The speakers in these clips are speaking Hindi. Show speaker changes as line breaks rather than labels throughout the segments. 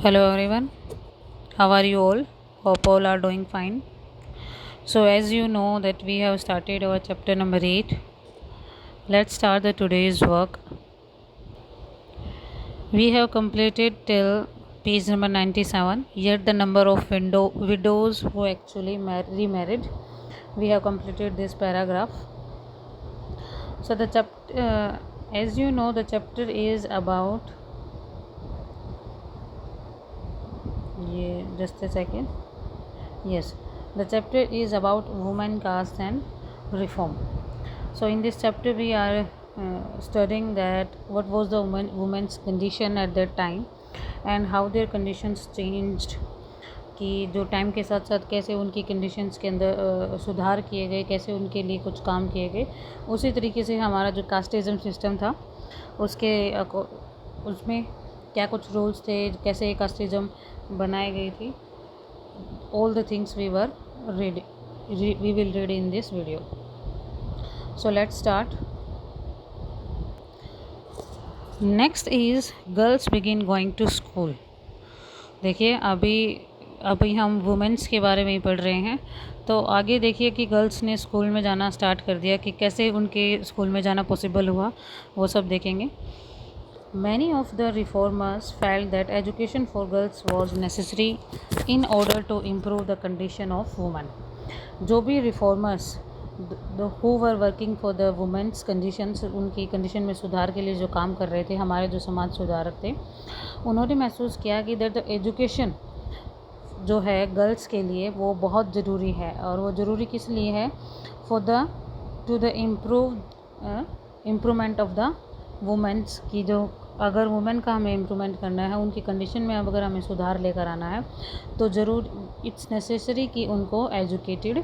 Hello everyone, how are you all? Hope all are doing fine. So as you know that we have started our chapter number 8. Let's start the today's work. We have completed till page number 97. Yet the number of widows who actually remarried. We have completed this paragraph. So the chapter, as you know, the chapter is about. Yeah, just a second. Yes, the chapter is about women caste and reform. So in this chapter we are studying that what was the women's condition at that time and how their conditions changed, कि जो टाइम के साथ साथ कैसे उनकी कंडीशंस के अंदर सुधार किए गए, कैसे उनके लिए कुछ काम किए गए. उसी तरीके से हमारा जो कास्टिज़म सिस्टम था उसके उसमें क्या कुछ रूल्स थे, कैसे कास्टिज़म बनाई गई थी. All the things we will read in this video. So let's start. Next is girls begin going to school. देखिए अभी हम वुमेंस के बारे में ही पढ़ रहे हैं. तो आगे देखिए कि गर्ल्स ने स्कूल में जाना स्टार्ट कर दिया, कि कैसे उनके स्कूल में जाना पॉसिबल हुआ, वो सब देखेंगे. Many of the reformers felt that education for girls was necessary in order to improve the condition of women. जो भी reformers who were working for the women's conditions, उनकी कंडीशन में सुधार के लिए जो काम कर रहे थे, हमारे जो समाज सुधारक थे, उन्होंने महसूस किया कि दैट एजुकेशन जो है गर्ल्स के लिए वो बहुत ज़रूरी है. और वो ज़रूरी किस लिए है? For the two the improvement of the women's की, जो अगर वुमेन का हमें इम्प्रूवमेंट करना है, उनकी कंडीशन में अगर हमें सुधार लेकर आना है, तो ज़रूर इट्स नेसेसरी कि उनको एजुकेटेड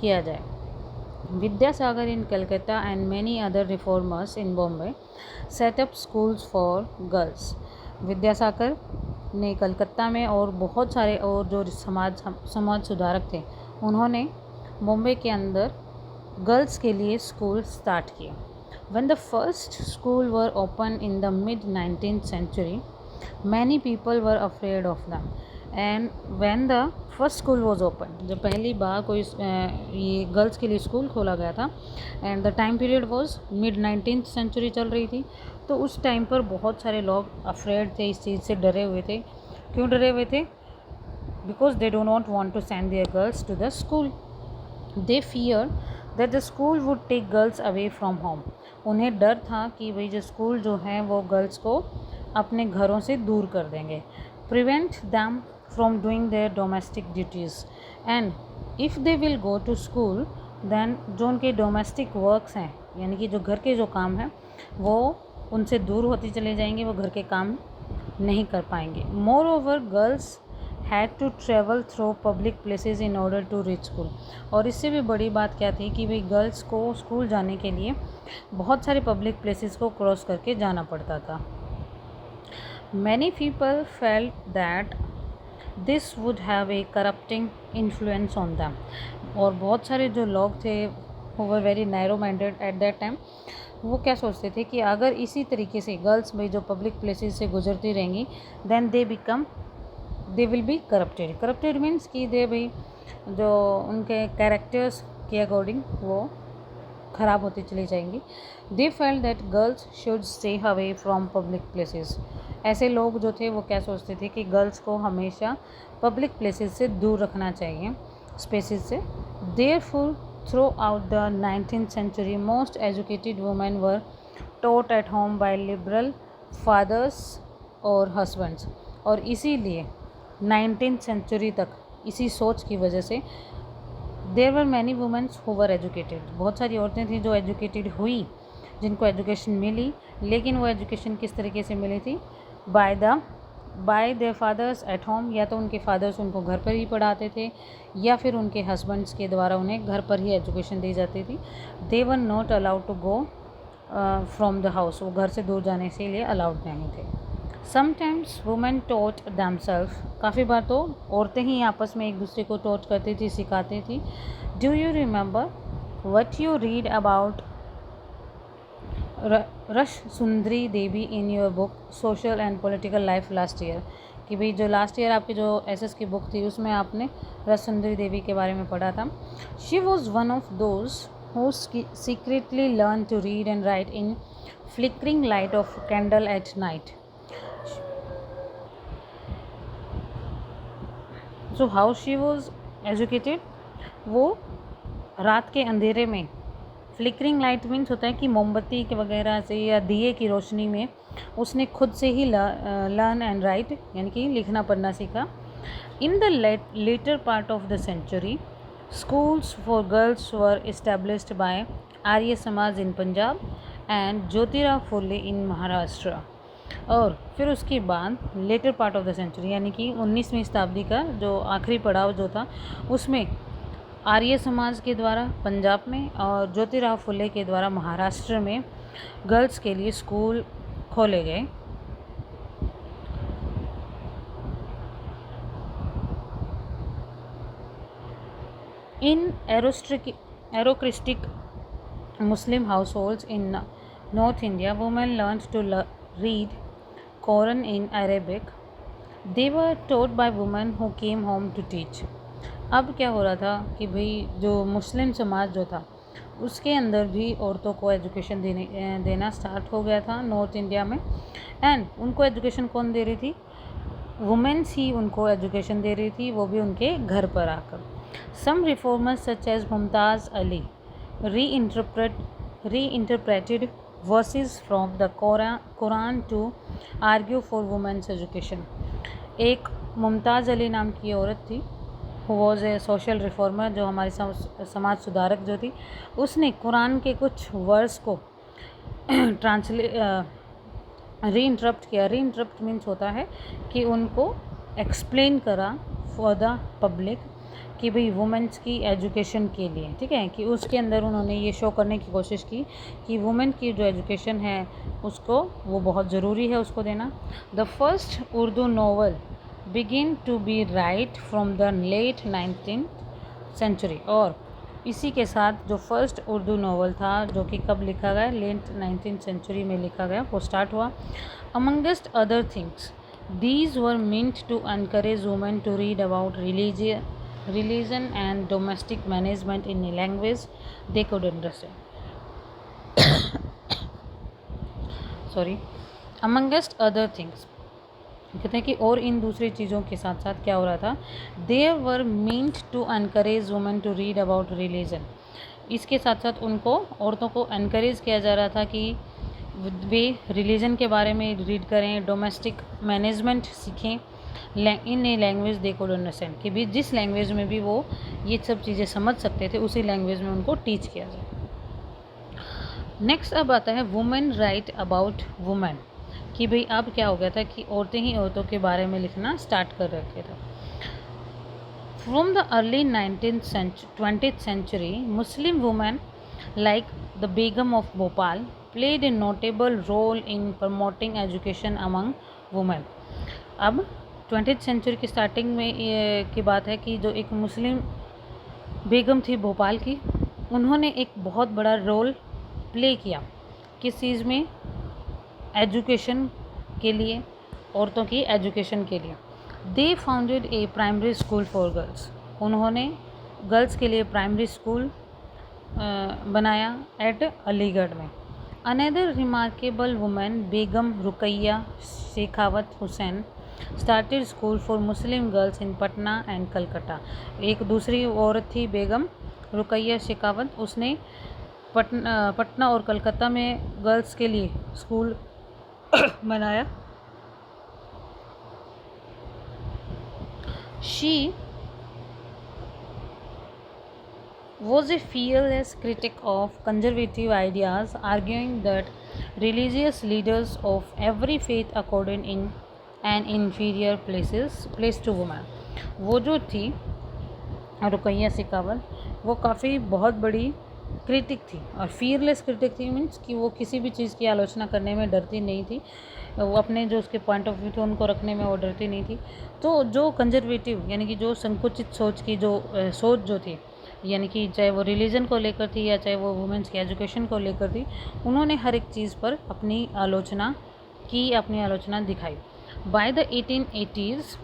किया जाए. Vidyasagar in Calcutta and many other reformers in Bombay set up schools for girls. Vidyasagar ने कलकत्ता में और बहुत सारे और जो समाज सुधारक थे, उन्होंने बॉम्बे के अंदर गर्ल्स के लिए स्कूल स्टार्ट किए. When the first school were opened in the mid 19th century, many people were afraid of them. And when the first school was opened, जब पहली बार कोई ये गर्ल्स के लिए स्कूल खोला गया था, and the time period was mid 19th century चल रही थी, तो उस टाइम पर बहुत सारे लोग अफ्रेड थे, इस चीज़ से डरे हुए थे. क्यों डरे हुए थे? Because they do not want to send their girls to the school. They fear that the school would take girls away from home. उन्हें डर था कि भाई जो स्कूल जो हैं वो गर्ल्स को अपने घरों से दूर कर देंगे. Prevent them from doing their domestic duties. And if they will go to school, then जो उनके डोमेस्टिक वर्क्स हैं, यानी कि जो घर के जो काम हैं, वो उनसे दूर होती चले जाएंगे, वो घर के काम नहीं कर पाएंगे. Moreover girls had to travel through public places in order to reach school. और इससे भी बड़ी बात क्या थी कि भाई गर्ल्स को स्कूल जाने के लिए बहुत सारे पब्लिक प्लेसेस को क्रॉस करके जाना पड़ता था. Many people felt that this would have a corrupting influence on them. और बहुत सारे जो लोग थे who were very narrow minded at that time, वो क्या सोचते थे कि अगर इसी तरीके से गर्ल्स भाई जो पब्लिक प्लेसेस से गुजरती रहेंगी, then they will be corrupted. Corrupted means कि दे भाई जो उनके कैरेक्टर्स के अकॉर्डिंग वो ख़राब होती चली जाएंगी. They felt that girls should stay away from public places. ऐसे लोग जो थे वो क्या सोचते थे कि गर्ल्स को हमेशा पब्लिक प्लेसेस से दूर रखना चाहिए, स्पेसेस से. Therefore throughout the 19th century most educated women were taught at home by liberal fathers और हस्बैंड्स. और इसीलिए 19th century तक इसी सोच की वजह से there were many womens who were educated. बहुत सारी औरतें थी जो एजुकेटेड हुई, जिनको एजुकेशन मिली, लेकिन वो एजुकेशन किस तरीके से मिली थी? By their fathers at home. या तो उनके फादर्स उनको घर पर ही पढ़ाते थे, या फिर उनके हस्बैंड्स के द्वारा उन्हें घर पर ही एजुकेशन दी जाती थी. They were not allowed to go from the house. वो घर से दूर जाने से लिए अलाउड नहीं थे. Sometimes women taught themselves. काफ़ी बार तो औरतें ही आपस में एक दूसरे को टॉट करती थी, सिखाती थी. Do you remember what you read about Rash Sundari Devi in your book social and political life last year, कि भाई जो लास्ट ईयर आपकी जो एसएस की बुक थी उसमें आपने रश सुंदरी देवी के बारे में पढ़ा था. She was one of those who secretly learned to read and write in flickering light of candle at night. So how she was educated? वो रात के अंधेरे में, फ्लिकरिंग लाइट मीन्स होता है कि मोमबत्ती के वगैरह से या दिए की रोशनी में उसने खुद से ही लर्न एंड राइट यानी कि लिखना पढ़ना सीखा. In the latter part of the century schools for girls were established by Arya Samaj in Punjab and Jyotirao Phule in Maharashtra. और फिर उसके बाद latter part of the century यानी कि 19वीं शताब्दी का जो आखिरी पड़ाव जो था उसमें आर्य समाज के द्वारा पंजाब में और ज्योतिराव फुले के द्वारा महाराष्ट्र में गर्ल्स के लिए स्कूल खोले गए. In aristocratic Muslim households in North India, women learned to read Quran in Arabic. They were taught by women who came home to teach. अब क्या हो रहा था कि भाई जो मुस्लिम समाज जो था उसके अंदर भी औरतों को एजुकेशन देना स्टार्ट हो गया था नॉर्थ इंडिया में. एंड उनको एजुकेशन कौन दे रही थी? वुमेन्स ही उनको एजुकेशन दे रही थी, वो भी उनके घर पर आकर. Some reformers such as Mumtaz Ali reinterpreted verses from the Quran to argue for women's education. एक मुमताज़ अली नाम की औरत थी, who was a social reformer, जो हमारी समाज सुधारक जो थी, उसने कुरान के कुछ वर्स को रीइंटरप्ट किया. रीइंटरप्ट मीन्स होता है कि उनको एक्सप्लेन करा फॉर द पब्लिक कि भाई वुमेंस की एजुकेशन के लिए, ठीक है, कि उसके अंदर उन्होंने ये शो करने की कोशिश की कि वुमेन की जो एजुकेशन है उसको वो बहुत ज़रूरी है उसको देना. The first Urdu novel begin to be write from the late 19th century. और इसी के साथ जो फर्स्ट उर्दू नॉवल था जो कि कब लिखा गया, लेट 19th सेंचुरी में लिखा गया, वो स्टार्ट हुआ. Amongst other things these were meant to encourage women to read about religion and domestic management in a language they could understand. Sorry. Amongst other things, कहते हैं कि और इन दूसरी चीज़ों के साथ साथ क्या हो रहा था, they were meant to encourage women to read about religion. इसके साथ साथ उनको औरतों को encourage किया जा रहा था कि वे रिलीजन के बारे में रीड करें, डोमेस्टिक मैनेजमेंट सीखें in a language they could understand, कि भी जिस लैंग्वेज में भी वो ये सब चीज़ें समझ सकते थे उसी लैंग्वेज में उनको टीच किया जाए. नेक्स्ट अब आता है वुमेन राइट अबाउट वुमेन, कि भाई अब क्या हो गया था कि औरतें ही औरतों के बारे में लिखना स्टार्ट कर रखे थे. From the early 20th century Muslim women like the Begum of Bhopal played a notable role in promoting education among women. अब 20th सेंचुरी की स्टार्टिंग में की बात है कि जो एक मुस्लिम बेगम थी भोपाल की, उन्होंने एक बहुत बड़ा रोल प्ले किया किस चीज़ में, एजुकेशन के लिए, औरतों की एजुकेशन के लिए. They founded a primary school for girls, उन्होंने गर्ल्स के लिए प्राइमरी स्कूल बनाया एट अलीगढ़ में. Another remarkable women Begum Rukaiya Sakhawat Hussain started school for Muslim girls in Patna and Calcutta. एक दूसरी औरत थी बेगम रुकैया शेखावत, उसने पटना और कलकत्ता में गर्ल्स के लिए स्कूल बनाया. She was a fearless critic of conservative ideas, arguing that religious leaders of every faith accorded in an inferior place to women. वो जो थी रुकैया शेखावत, वो काफ़ी बहुत बड़ी क्रिटिक थी, और फियरलेस क्रिटिक थी मीन्स कि वो किसी भी चीज़ की आलोचना करने में डरती नहीं थी, वो अपने जो उसके पॉइंट ऑफ व्यू थे उनको रखने में वो डरती नहीं थी. तो जो कंजर्वेटिव यानी कि जो संकुचित सोच की जो सोच जो थी यानी कि चाहे वो रिलीजन को लेकर थी या चाहे वो वुमेंस की एजुकेशन को लेकर थी, उन्होंने हर एक चीज़ पर अपनी आलोचना की, अपनी आलोचना दिखाई। By the 1880s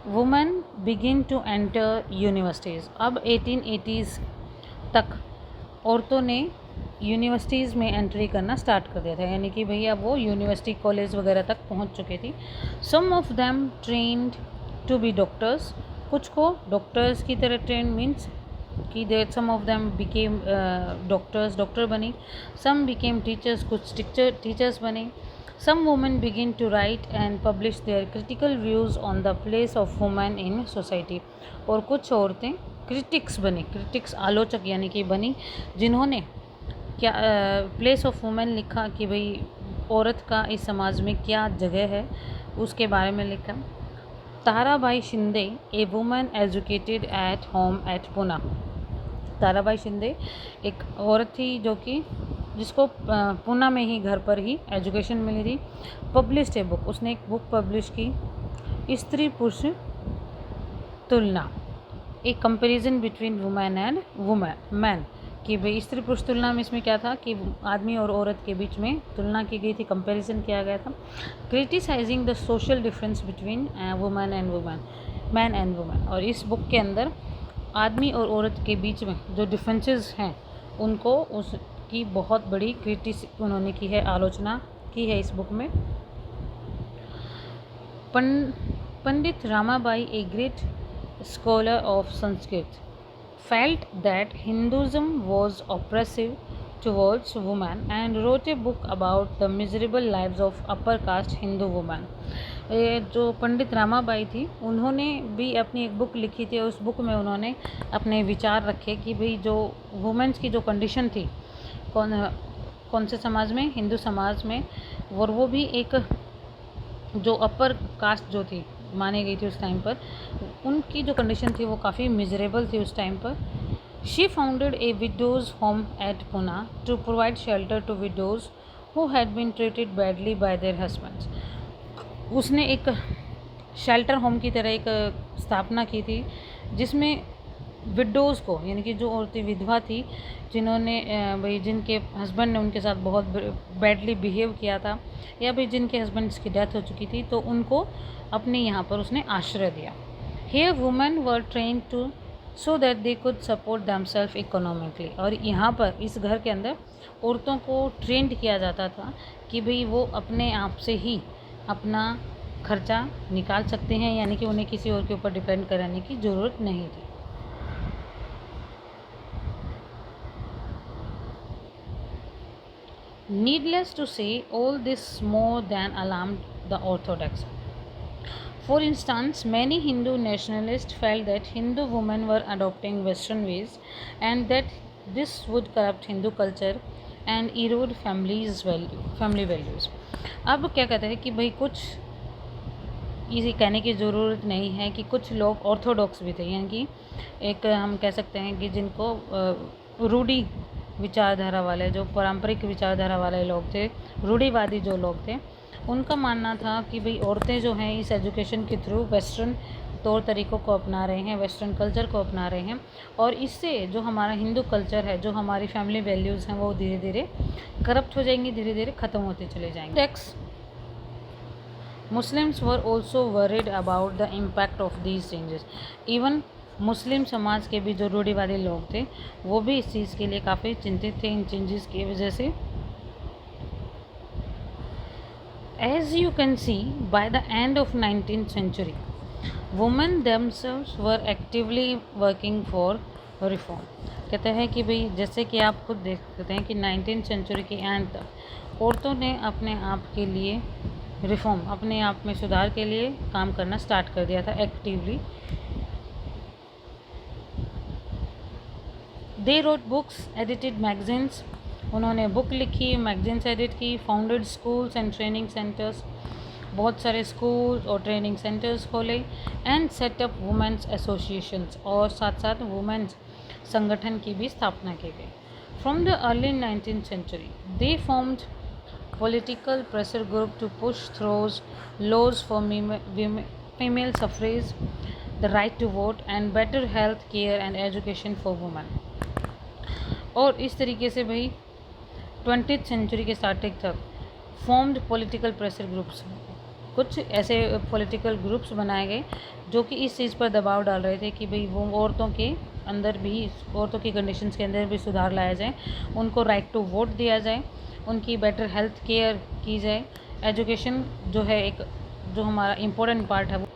women begin to enter universities. अब 1880s तक औरतों ने यूनिवर्सिटीज़ में एंट्री करना स्टार्ट कर दिया था, यानी कि भैया वो यूनिवर्सिटी कॉलेज वगैरह तक पहुंच चुकी थी। Some of them trained to be doctors, कुछ को डॉक्टर्स की तरह ट्रेन मीन्स कि there some of them became doctor बनी। सम बिकेम टीचर्स, कुछ टीचर्स बने। Some women begin to write and publish their critical views on the place of women in society, और कुछ औरतें क्रिटिक्स बनी, क्रिटिक्स आलोचक यानी कि बनी, जिन्होंने क्या प्लेस ऑफ वुमेन लिखा कि भाई औरत का इस समाज में क्या जगह है, उसके बारे में लिखा। Tarabai Shinde, a women educated at home at Pune. Tarabai Shinde एक औरत थी जो कि जिसको पुणे में ही घर पर ही एजुकेशन मिली थी। पब्लिश्ड ए बुक, उसने एक बुक पब्लिश की, स्त्री पुरुष तुलना, एक comparison between women and man, कि भाई स्त्री पुरुष तुलना में इसमें क्या था कि आदमी और औरत के बीच में तुलना की गई थी, कंपैरिजन किया गया था। Criticising the social difference between man and women, और इस बुक के अंदर आदमी और औरत के बीच में जो डिफरेंसेस हैं उनको उसकी बहुत बड़ी उन्होंने की है, आलोचना की है इस बुक में। Pandit Ramabai, a great scholar of Sanskrit, felt that Hinduism was oppressive towards women and wrote a book about the miserable lives of upper caste Hindu women। जो पंडित रामाबाई थी उन्होंने भी अपनी एक बुक लिखी थी, उस बुक में उन्होंने अपने विचार रखे कि भाई जो वुमेन्स की जो कंडीशन थी कौन से समाज में, हिंदू समाज में, और वो भी एक जो अपर कास्ट जो थी मानी गई थी उस टाइम पर, उनकी जो कंडीशन थी वो काफ़ी मिजरेबल थी उस टाइम पर। She founded a widows home at Pune to provide shelter to widows who had been treated badly by their husbands. उसने एक शेल्टर होम की तरह एक स्थापना की थी जिसमें विडोज़ को, यानी कि जो औरतें विधवा थी जिन्होंने भाई जिनके हस्बैंड ने उनके साथ बहुत बैडली बिहेव किया था, या भाई जिनके हस्बैंड्स की डेथ हो चुकी थी, तो उनको अपने यहाँ पर उसने आश्रय दिया। Here women were train to so that they could support themselves economically, और यहाँ पर इस घर के अंदर औरतों को ट्रेंड किया जाता था कि भाई वो अपने आप से ही अपना खर्चा निकाल सकते हैं, यानी कि उन्हें किसी और के ऊपर डिपेंड कराने की ज़रूरत नहीं थी। Needless to say, all this more than alarmed the Orthodox. For instance, many Hindu nationalists felt that Hindu women were adopting Western ways and that this would corrupt Hindu culture and erode family values। अब क्या कहते हैं कि भाई कुछ इसे कहने की ज़रूरत नहीं है कि कुछ लोग ऑर्थोडॉक्स भी थे, यानी कि एक हम कह सकते हैं कि जिनको रूढ़ी विचारधारा वाले, जो पारंपरिक विचारधारा वाले लोग थे, रूढ़िवादी जो लोग थे, उनका मानना था कि भाई औरतें जो हैं इस एजुकेशन के थ्रू वेस्टर्न तौर तरीक़ों को अपना रहे हैं, वेस्टर्न कल्चर को अपना रहे हैं, और इससे जो हमारा हिंदू कल्चर है, जो हमारी फैमिली वैल्यूज़ हैं, वो धीरे धीरे करप्ट हो जाएंगी, धीरे धीरे ख़त्म होते चले जाएंगे। Muslims were also worried about the impact of these changes। Even मुस्लिम समाज के भी जो रूढ़िवादी लोग थे वो भी इस चीज़ के लिए काफ़ी चिंतित थे, इन चेंजेस की वजह से। As you can see, by the end of 19th century, women themselves were actively working for reform। कहते हैं कि भाई जैसे कि आप खुद देख सकते हैं कि 19th सेंचुरी के एंड तक औरतों ने अपने आप के लिए रिफॉर्म, अपने आप में सुधार के लिए काम करना स्टार्ट कर दिया था actively. They wrote books, edited magazines, उन्होंने बुक लिखी, मैगजीन्स एडिट की, founded schools and training centres, बहुत सारे स्कूल और ट्रेनिंग सेंटर्स खोले, एंड सेटअप वुमेंस एसोसिएशंस, और साथ साथ वुमेंस संगठन की भी स्थापना की गई। From the early 19th century they formed political pressure group to push through laws for female suffrage, the right to vote and better health care and education for women. और इस तरीके से भाई 20th सेंचुरी के स्टार्टिंग तक फॉर्म्ड पॉलिटिकल प्रेशर ग्रुप्स, कुछ ऐसे पॉलिटिकल ग्रुप्स बनाए गए जो कि इस चीज़ पर दबाव डाल रहे थे कि भाई वो औरतों के अंदर भी, औरतों की कंडीशंस के अंदर भी सुधार लाया जाए, उनको राइट टू वोट दिया जाए, उनकी बेटर हेल्थ केयर की जाए, एजुकेशन जो है एक जो हमारा इम्पोर्टेंट पार्ट है वो।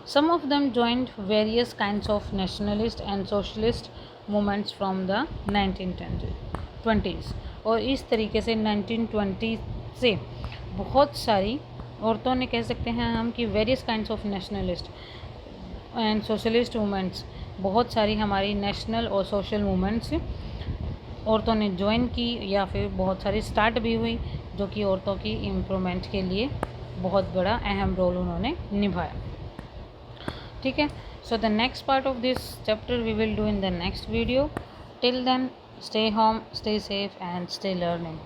Some of them joined various kinds of nationalist and socialist movements from the 1920s। और इस तरीके से 1920 से बहुत सारी औरतों ने, कह सकते हैं हम कि various kinds of nationalist and socialist movements, बहुत सारी हमारी नेशनल और सोशल मूवमेंट्स औरतों ने ज्वाइन की या फिर बहुत सारी स्टार्ट भी हुई, जो कि औरतों की इम्प्रूवमेंट के लिए बहुत बड़ा अहम रोल उन्होंने निभाया। ठीक है, so the next part of this chapter we will do in the next video. Till then, stay home, stay safe and stay learning.